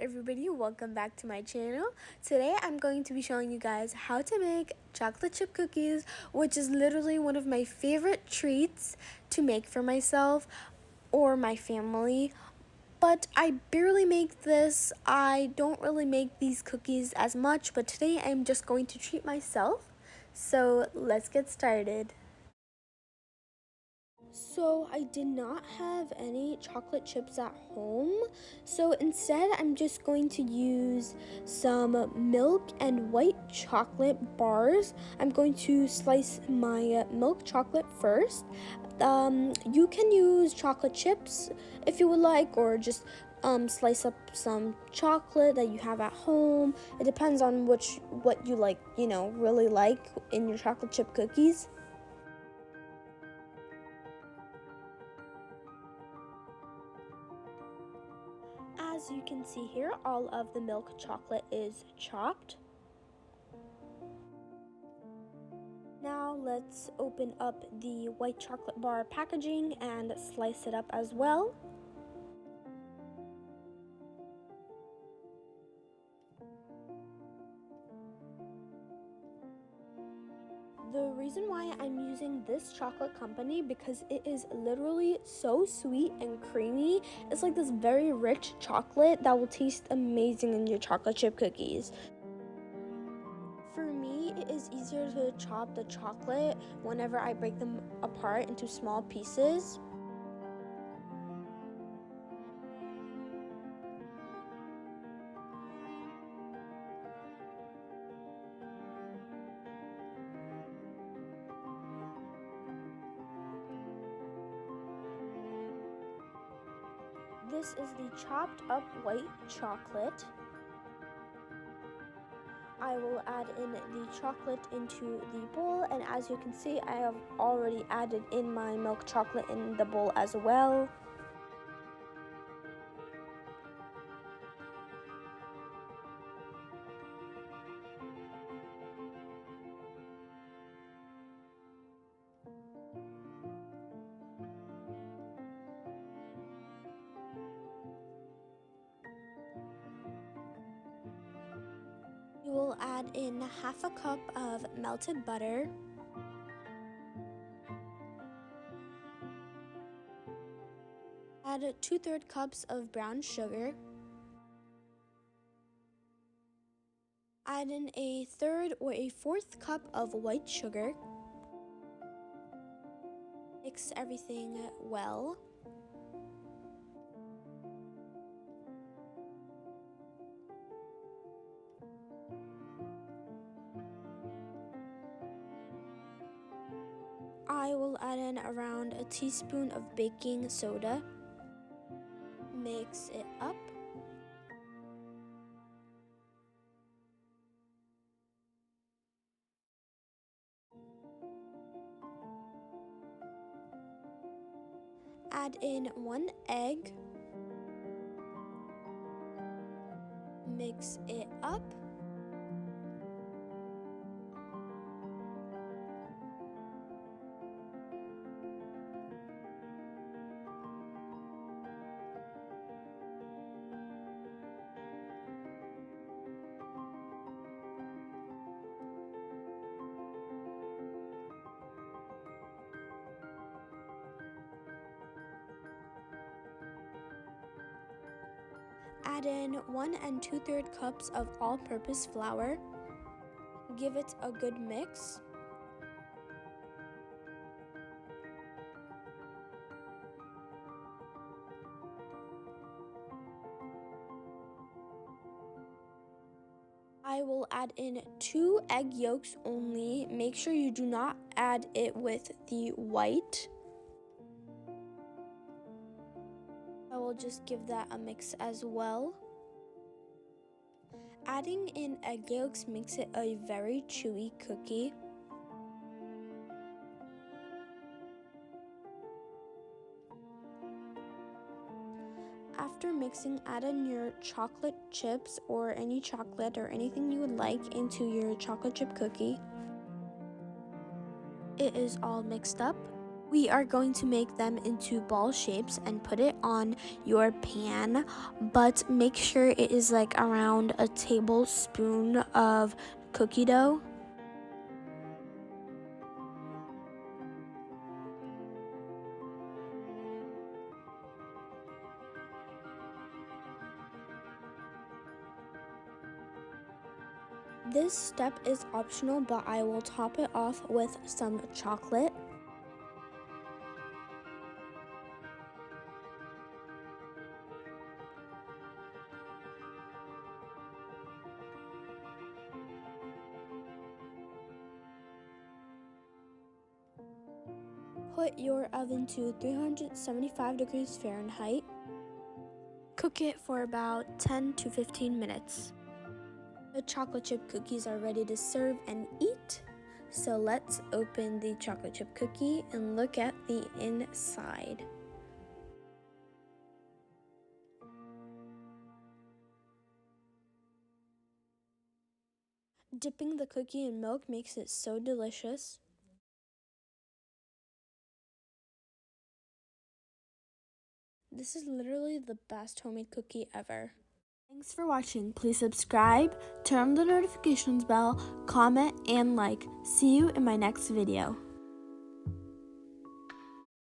everybody, welcome back to my channel. Today I'm going to be showing you guys how to make chocolate chip cookies, which is literally one of my favorite treats to make for myself or my family. But I barely make this. I don't really make these cookies as much, but today I'm just going to treat myself. So let's get started. So I did not have any chocolate chips at home, so instead I'm just going to use some milk and white chocolate bars. I'm going to slice my milk chocolate first. You can use chocolate chips if you would like, or just slice up some chocolate that you have at home. It depends on what you like, really like in your chocolate chip cookies. As you can see here, all of the milk chocolate is chopped. Now let's open up the white chocolate bar packaging and slice it up as well. The reason why I'm using this chocolate company because it is literally so sweet and creamy. It's like this very rich chocolate that will taste amazing in your chocolate chip cookies. For me, it is easier to chop the chocolate whenever I break them apart into small pieces. This is the chopped up white chocolate. I will add in the chocolate into the bowl, and as you can see, I have already added in my milk chocolate in the bowl as well. You will add in half a cup of melted butter. Add 2/3 cups of brown sugar. Add in a third or a fourth cup of white sugar. Mix everything well. I will add in around a teaspoon of baking soda. Mix it up. Add in 1 egg. Mix it up. Add in 1 2/3 cups of all-purpose flour. Give it a good mix. I will add in 2 egg yolks only. Make sure you do not add it with the white. I will just give that a mix as well. Adding in egg yolks makes it a very chewy cookie. After mixing, add in your chocolate chips or any chocolate or anything you would like into your chocolate chip cookie. It is all mixed up. We are going to make them into ball shapes and put it on your pan, but make sure it is like around a tablespoon of cookie dough. This step is optional, but I will top it off with some chocolate. Put your oven to 375 degrees Fahrenheit. Cook it for about 10 to 15 minutes. The chocolate chip cookies are ready to serve and eat. So let's open the chocolate chip cookie and look at the inside. Dipping the cookie in milk makes it so delicious. This is literally the best homemade cookie ever. Thanks for watching. Please subscribe, turn on the notifications bell, comment, and like. See you in my next video.